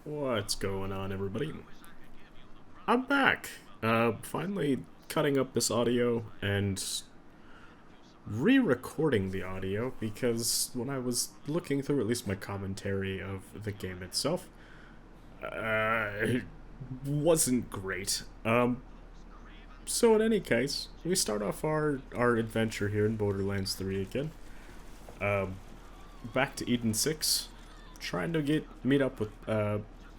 What's going on, everybody? I'm back. Finally cutting up this audio and re-recording the audio because when I was looking through at least my commentary of the game itself, it wasn't great. So in any case, we start off our adventure here in Borderlands 3 again. Um, Back to Eden 6, trying to meet up with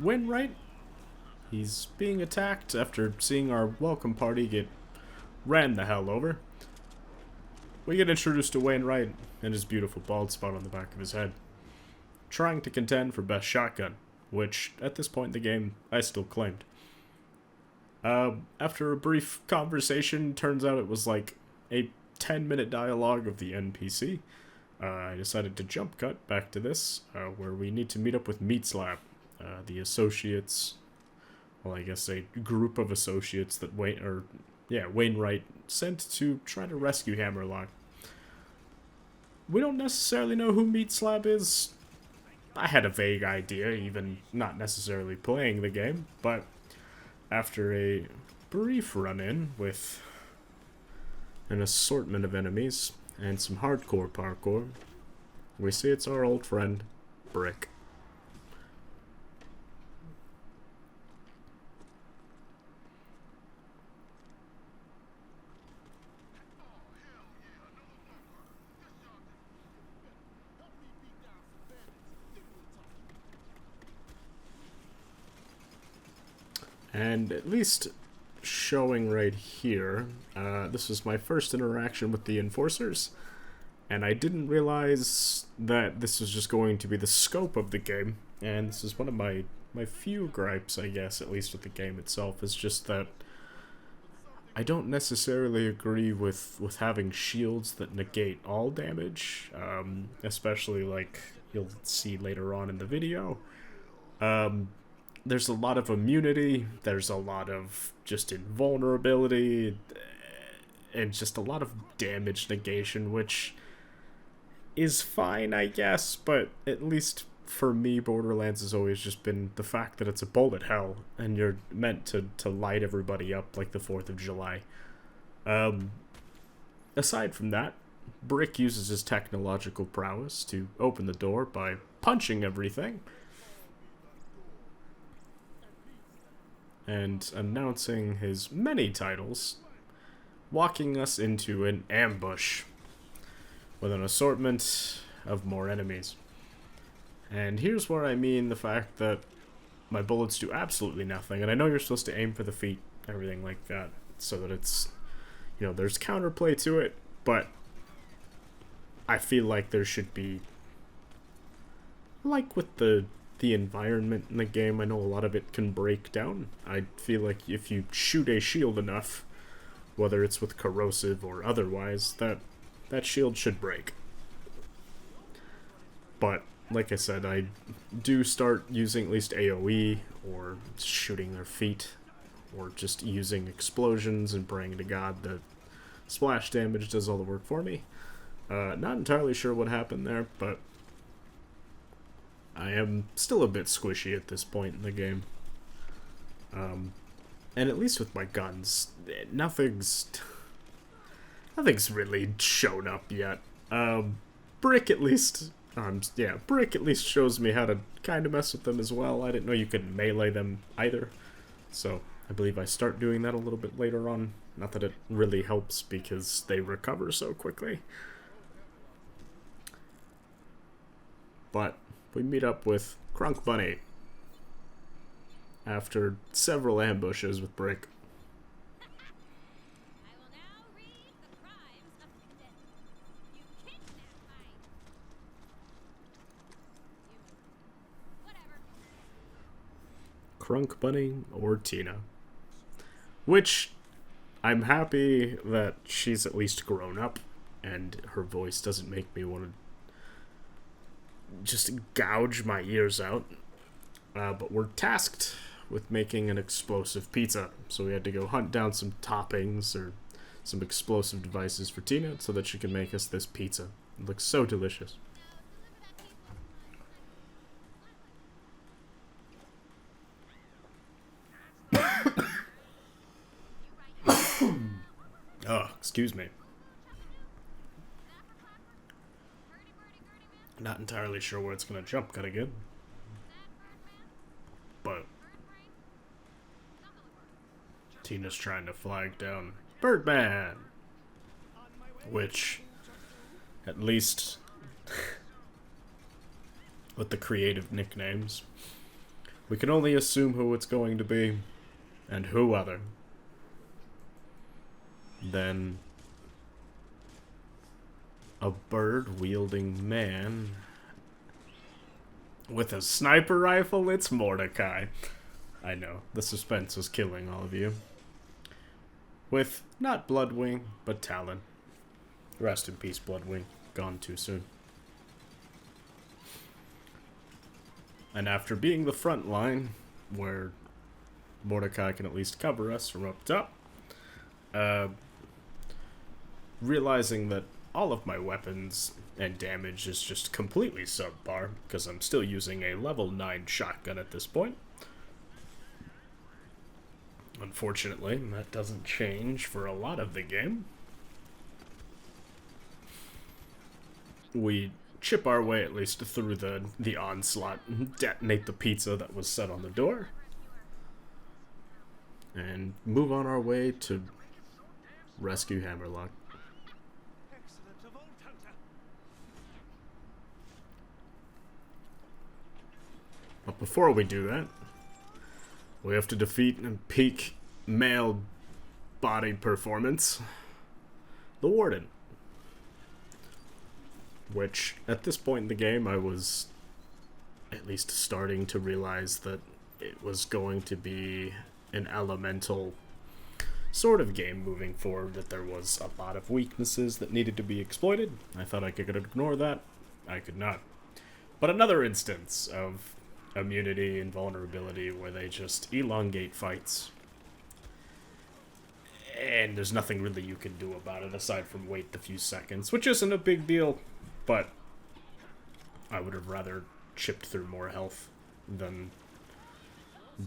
Wainwright. He's being attacked after seeing our welcome party get ran the hell over. We get introduced to Wainwright and his beautiful bald spot on the back of his head, trying to contend for best shotgun, which, at this point in the game, I still claimed. After a brief conversation, turns out it was like a 10-minute dialogue of the NPC. I decided to jump cut back to this, where we need to meet up with Meat Slab, the associates. Well, I guess a group of associates that Wainwright sent to try to rescue Hammerlock. We don't necessarily know who Meat Slab is. I had a vague idea, even not necessarily playing the game, but after a brief run-in with an assortment of enemies and some hardcore parkour, we see it's our old friend, Brick. And at least showing right here, this was my first interaction with the Enforcers, and I didn't realize that this was just going to be the scope of the game, and this is one of my few gripes, I guess, at least with the game itself, is just that I don't necessarily agree with having shields that negate all damage, especially like you'll see later on in the video. There's a lot of immunity, there's a lot of just invulnerability, and just a lot of damage negation, which is fine, I guess, but at least for me, Borderlands has always just been the fact that it's a bullet hell, and you're meant to light everybody up like the 4th of July. Aside from that, Brick uses his technological prowess to open the door by punching everything, and announcing his many titles, walking us into an ambush with an assortment of more enemies. And here's where I mean the fact that my bullets do absolutely nothing, and I know you're supposed to aim for the feet, everything like that, so that it's, there's counterplay to it, but I feel like there should be, like with the environment in the game, I know a lot of it can break down. I feel like if you shoot a shield enough, whether it's with corrosive or otherwise, that shield should break. But, like I said, I do start using at least AoE, or shooting their feet, or just using explosions and praying to God that splash damage does all the work for me. Not entirely sure what happened there, but I am still a bit squishy at this point in the game. And at least with my guns, nothing's really shown up yet. Brick at least, Brick at least shows me how to kind of mess with them as well. I didn't know you could melee them either, so I believe I start doing that a little bit later on. Not that it really helps because they recover so quickly. But we meet up with Crunk Bunny after several ambushes with Brick. Crunk Bunny or Tina. Which, I'm happy that she's at least grown up and her voice doesn't make me want to just gouge my ears out. But we're tasked with making an explosive pizza, so we had to go hunt down some toppings or some explosive devices for Tina so that she can make us this pizza. It looks so delicious. Excuse me. Not entirely sure where it's gonna jump cut again. But Tina's trying to flag down Birdman. Which, at least with the creative nicknames, we can only assume who it's going to be, and who other than a bird-wielding man with a sniper rifle. It's Mordecai. I know, the suspense was killing all of you. With not Bloodwing, but Talon. Rest in peace, Bloodwing. Gone too soon. And after being the front line, where Mordecai can at least cover us from up top, realizing that all of my weapons and damage is just completely subpar, because I'm still using a level 9 shotgun at this point. Unfortunately, that doesn't change for a lot of the game. We chip our way at least through the onslaught, detonate the pizza that was set on the door, and move on our way to rescue Hammerlock. But before we do that, we have to defeat and peak male body performance, the Warden. Which, at this point in the game, I was at least starting to realize that it was going to be an elemental sort of game moving forward, that there was a lot of weaknesses that needed to be exploited. I thought I could ignore that. I could not. But another instance of immunity and vulnerability where they just elongate fights. And there's nothing really you can do about it aside from wait the few seconds, which isn't a big deal, but I would have rather chipped through more health than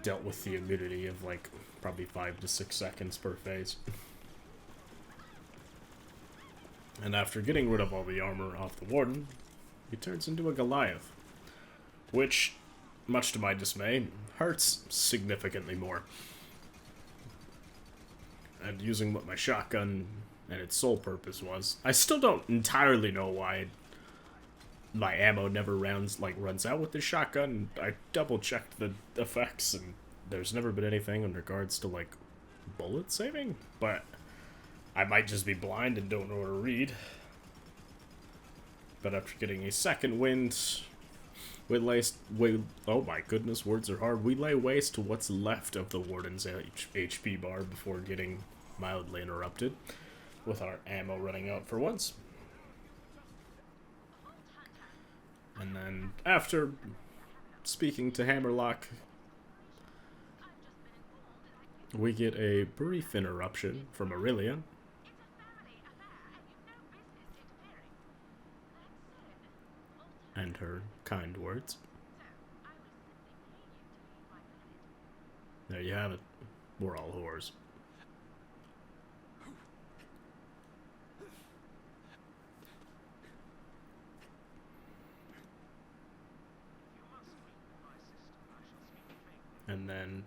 dealt with the immunity of like probably 5 to 6 seconds per phase. And after getting rid of all the armor off the Warden, he turns into a Goliath, which, much to my dismay, hurts significantly more. And using what my shotgun and its sole purpose was, I still don't entirely know why my ammo never runs out with the shotgun. I double checked the effects, and there's never been anything in regards to like bullet saving, but I might just be blind and don't know how to read. But after getting a second wind, oh my goodness, words are hard. We lay waste to what's left of the Warden's HP bar before getting mildly interrupted, with our ammo running out for once. And then, after speaking to Hammerlock, we get a brief interruption from Aurelia. And her kind words. There you have it. We're all whores. And then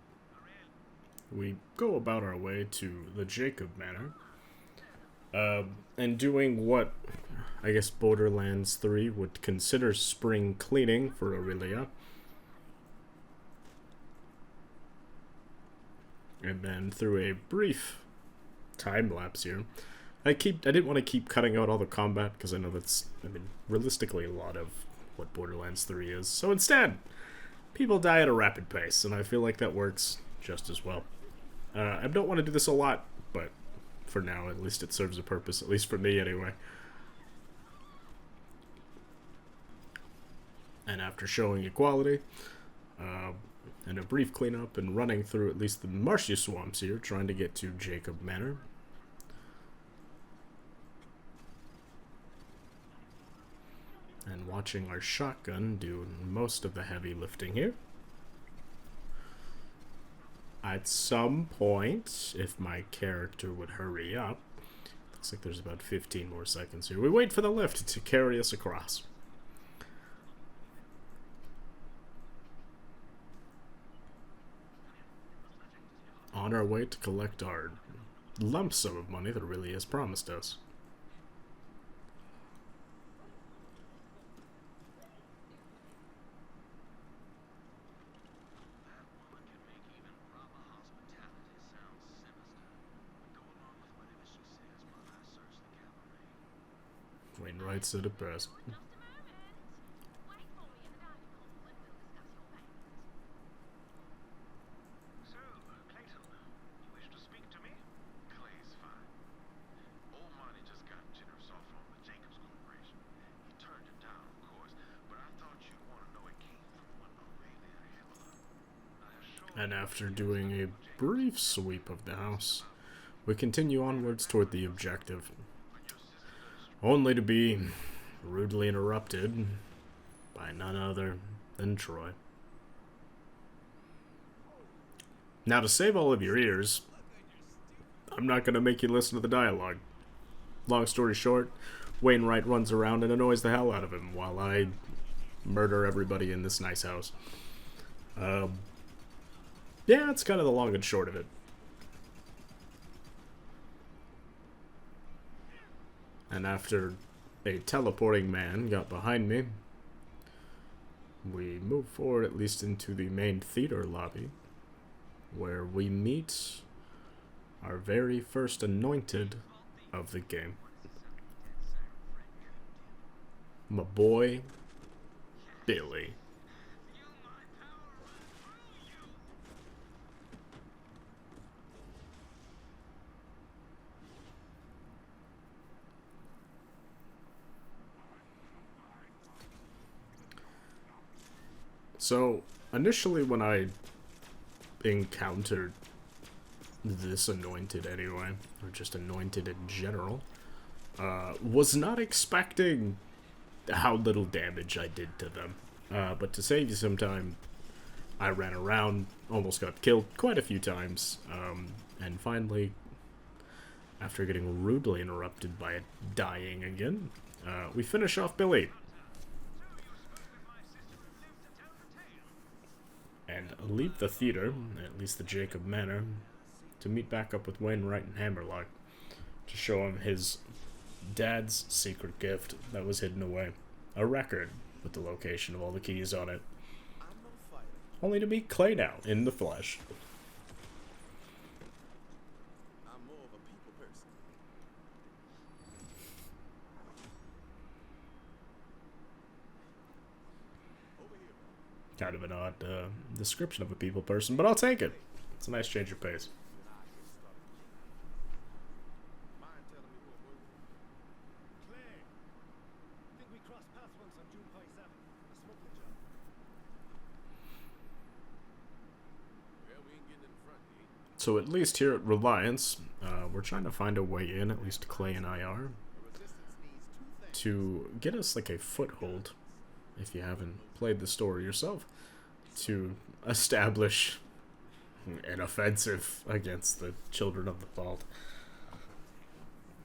we go about our way to the Jacob Manor. And doing what I guess Borderlands 3 would consider spring cleaning for Aurelia. And then through a brief time lapse here, I didn't want to keep cutting out all the combat because I know that's, realistically a lot of what Borderlands 3 is. So instead, people die at a rapid pace, and I feel like that works just as well. I don't want to do this a lot, but for now, at least it serves a purpose, at least for me anyway. And after showing equality, and a brief cleanup and running through at least the marshy swamps here, trying to get to Jacob Manor, and watching our shotgun do most of the heavy lifting here. At some point, if my character would hurry up, Looks like there's about 15 more seconds here. We wait for the lift to carry us across. On our way to collect our lump sum of money that really has promised us. Wainwright said it best. And after doing a brief sweep of the house, we continue onwards toward the objective, only to be rudely interrupted by none other than Troy. Now, to save all of your ears, I'm not going to make you listen to the dialogue. Long story short, Wainwright runs around and annoys the hell out of him while I murder everybody in this nice house. Yeah, that's kind of the long and short of it. And after a teleporting man got behind me, we move forward at least into the main theater lobby, where we meet our very first anointed of the game. My boy, Billy. So, initially when I encountered this anointed anyway, or just anointed in general, was not expecting how little damage I did to them. But to save you some time, I ran around, almost got killed quite a few times, and finally, after getting rudely interrupted by it dying again, we finish off Billy. And leave the theater, at least the Jacob Manor, to meet back up with Wainwright and Hammerlock to show him his dad's secret gift that was hidden away. A record with the location of all the keys on it. Only to meet Clay now, in the flesh. Kind of an odd description of a people person, but I'll take it. It's a nice change of pace. So at least here at Reliance, we're trying to find a way in, at least Clay and I are, to get us like a foothold, if you haven't played the story yourself, to establish an offensive against the Children of the Vault.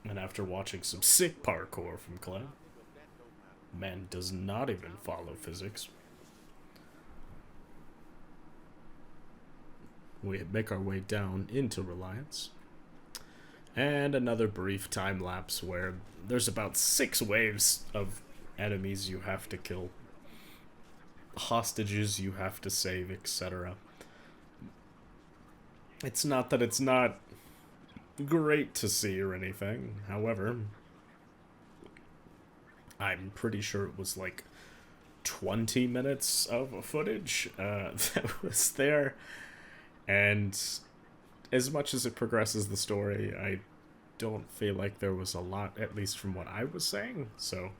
And after watching some sick parkour from Clay, man does not even follow physics, we make our way down into Reliance. And another brief time lapse where there's about 6 waves of enemies you have to kill, hostages you have to save, etc. It's not that it's not great to see or anything. However, I'm pretty sure it was like 20 minutes of footage that was there. And as much as it progresses the story, I don't feel like there was a lot, at least from what I was saying. So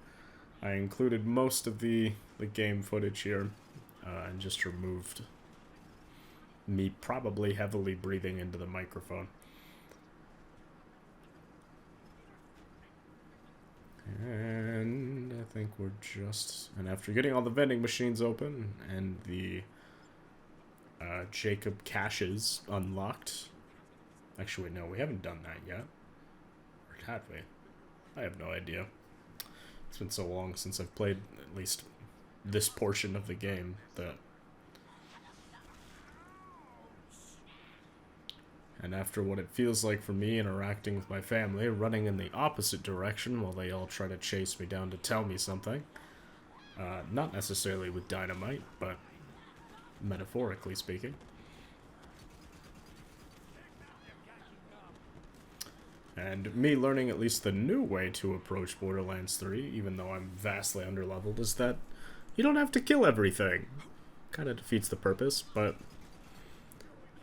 I included most of the game footage here and just removed me probably heavily breathing into the microphone. And I think we're just... And after getting all the vending machines open and the Jacob caches unlocked... Actually, no, we haven't done that yet. We're Had we? I have no idea. It's been so long since I've played at least this portion of the game that... And after what it feels like for me interacting with my family, running in the opposite direction while they all try to chase me down to tell me something. Not necessarily with dynamite, but metaphorically speaking. And me learning at least the new way to approach Borderlands 3, even though I'm vastly underleveled, is that you don't have to kill everything. Kind of defeats the purpose, but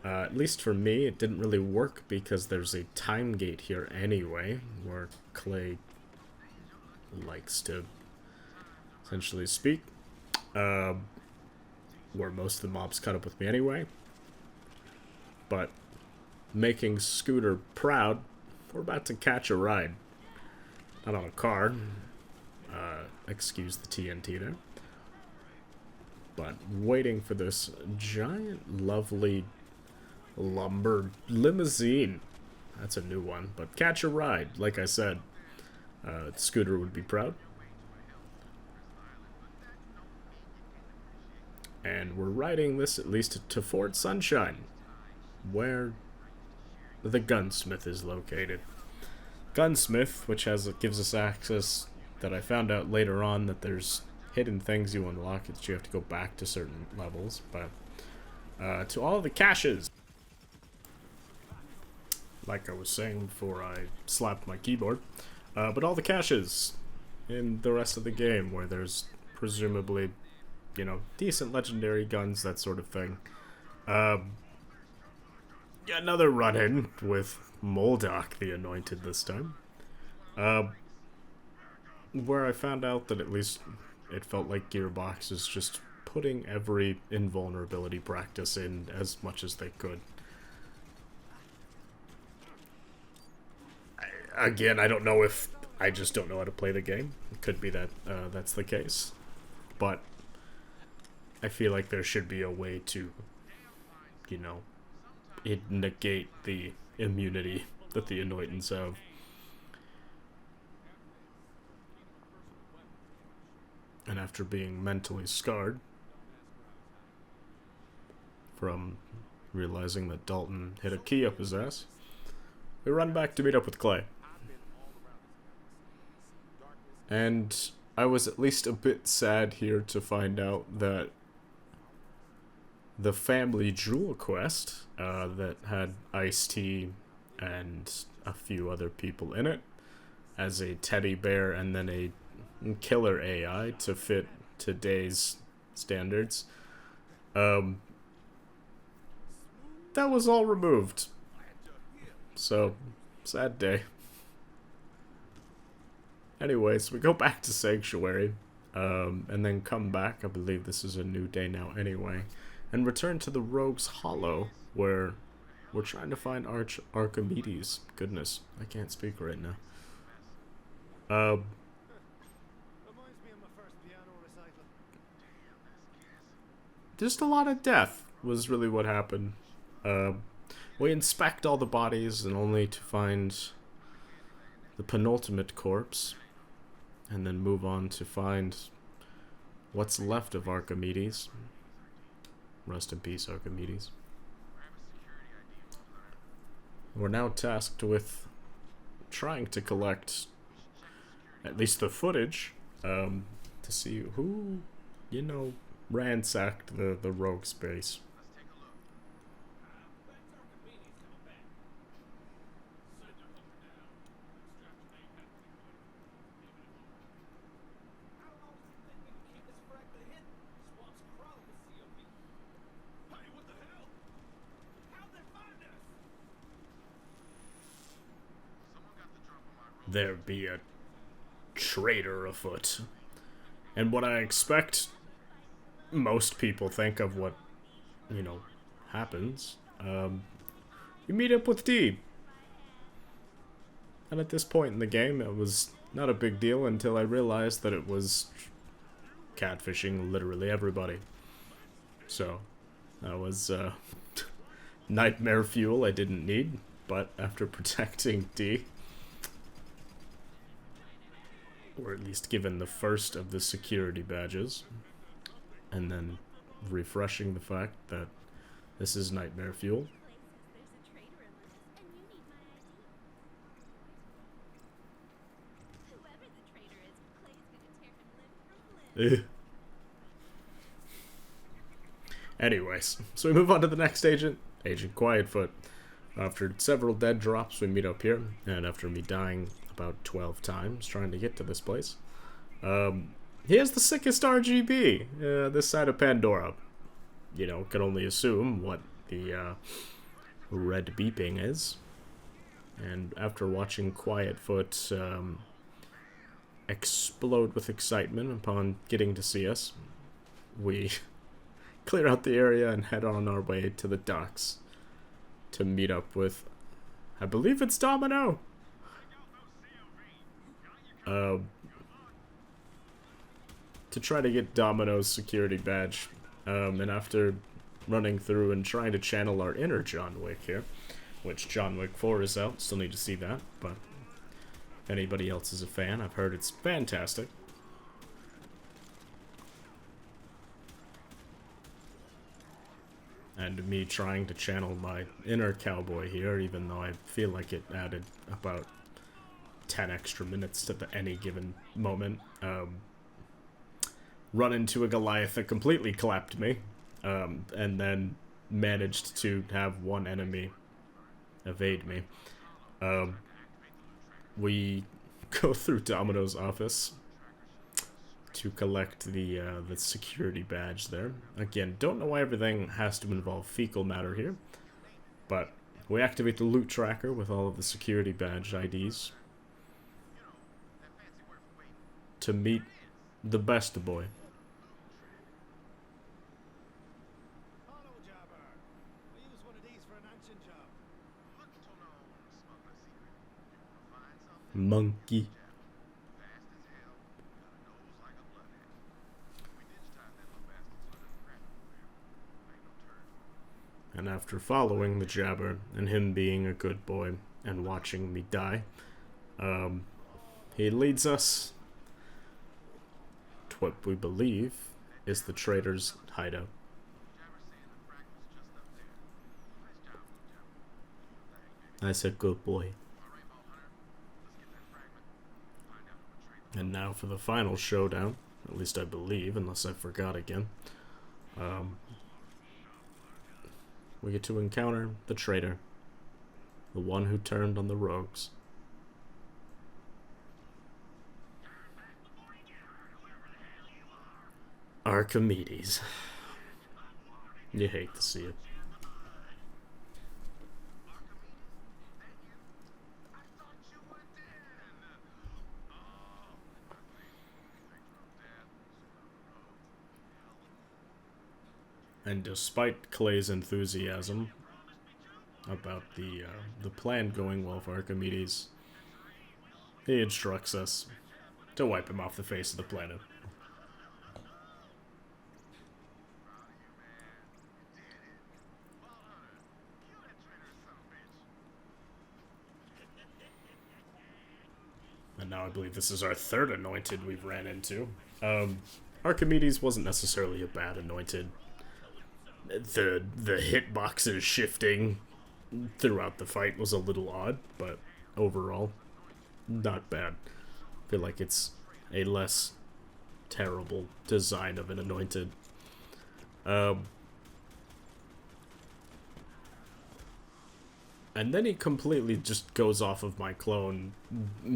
at least for me, it didn't really work because there's a time gate here anyway, where Clay likes to essentially speak, where most of the mobs caught up with me anyway. But making Scooter proud, we're about to catch a ride. Not on a car. Excuse the TNT there. But waiting for this giant, lovely lumber limousine. That's a new one. But catch a ride, like I said. Scooter would be proud. And we're riding this at least to Fort Sunshine, where the gunsmith is located. Gunsmith, which gives us access that I found out later on that there's hidden things you unlock that you have to go back to certain levels, but to all the caches. Like I was saying before I slapped my keyboard, but all the caches in the rest of the game where there's presumably, you know, decent legendary guns, that sort of thing. Another run-in with Moldoc the Anointed this time. Where I found out that at least it felt like Gearbox is just putting every invulnerability practice in as much as they could. Again, I don't know if I just don't know how to play the game. It could be that that's the case. But I feel like there should be a way to, you know, negate the immunity that the Anointants have. And after being mentally scarred from realizing that Dalton hit a key up his ass, we run back to meet up with Clay. And I was at least a bit sad here to find out that the family jewel quest that had Ice-T and a few other people in it as a teddy bear and then a killer AI to fit today's standards, that was all removed. So, sad day. Anyways, we go back to Sanctuary, and then come back, I believe this is a new day now anyway, and return to the Rogue's Hollow, where we're trying to find Archimedes. Goodness, I can't speak right now. Just a lot of death was really what happened. We inspect all the bodies and only to find the penultimate corpse, and then move on to find what's left of Archimedes. Rest in peace, Archimedes. We're now tasked with trying to collect at least the footage to see who, you know, ransacked the rogue space. There be a traitor afoot. And what I expect most people think of what, you know, happens. You meet up with D. And at this point in the game, it was not a big deal until I realized that it was catfishing literally everybody. So, that was nightmare fuel I didn't need, but after protecting D, or at least given the first of the security badges, and then refreshing the fact that this is nightmare fuel. Anyways, so we move on to the next agent, Agent Quietfoot. After several dead drops, we meet up here, and after me dying about 12 times trying to get to this place, he has the sickest RGB this side of Pandora. You know, can only assume what the red beeping is. And after watching Quietfoot explode with excitement upon getting to see us, we clear out the area and head on our way to the docks to meet up with, I believe it's Domino. To try to get Domino's security badge. And after running through and trying to channel our inner John Wick here, which John Wick 4 is out, still need to see that, but if anybody else is a fan, I've heard it's fantastic. And me trying to channel my inner cowboy here, even though I feel like it added about 10 extra minutes to any given moment. Run into a Goliath that completely clapped me, and then managed to have one enemy evade me. We go through Domino's office to collect the security badge there. Again, don't know why everything has to involve fecal matter here, but we activate the loot tracker with all of the security badge IDs to meet the best boy. Monkey. And after following the jabber and him being a good boy and watching me die, he leads us to what we believe is the traitor's hideout. I said good boy. And now for the final showdown, at least I believe, unless I forgot again. We get to encounter the traitor, the one who turned on the rogues. Archimedes. You hate to see it. And despite Clay's enthusiasm about the plan going well for Archimedes, he instructs us to wipe him off the face of the planet. And now I believe this is our third anointed we've ran into. Archimedes wasn't necessarily a bad anointed. The hitboxes shifting throughout the fight was a little odd, but overall, not bad. I feel like it's a less terrible design of an anointed. And then he completely just goes off of my clone,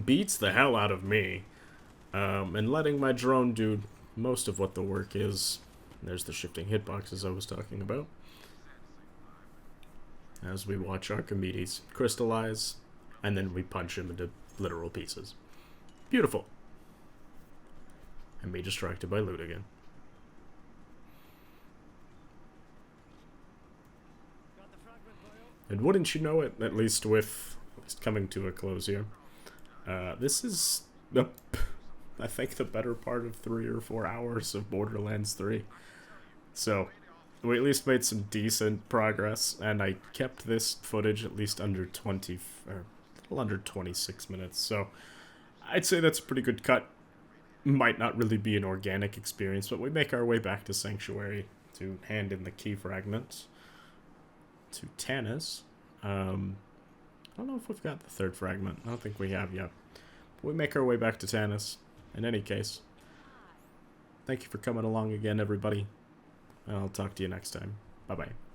beats the hell out of me, and letting my drone do most of what the work is. There's the shifting hitboxes I was talking about. As we watch Archimedes crystallize, and then we punch him into literal pieces. Beautiful. And me distracted by loot again. And wouldn't you know it, at least coming to a close here, this is, I think, the better part of 3 or 4 hours of Borderlands 3. So, we at least made some decent progress, and I kept this footage at least under 20, or a little under 26 minutes, so I'd say that's a pretty good cut. might not really be an organic experience, but we make our way back to Sanctuary to hand in the key fragments to Tannis. I don't know if we've got the third fragment. I don't think we have yet. But we make our way back to Tannis. In any case, thank you for coming along again, everybody. And I'll talk to you next time. Bye-bye.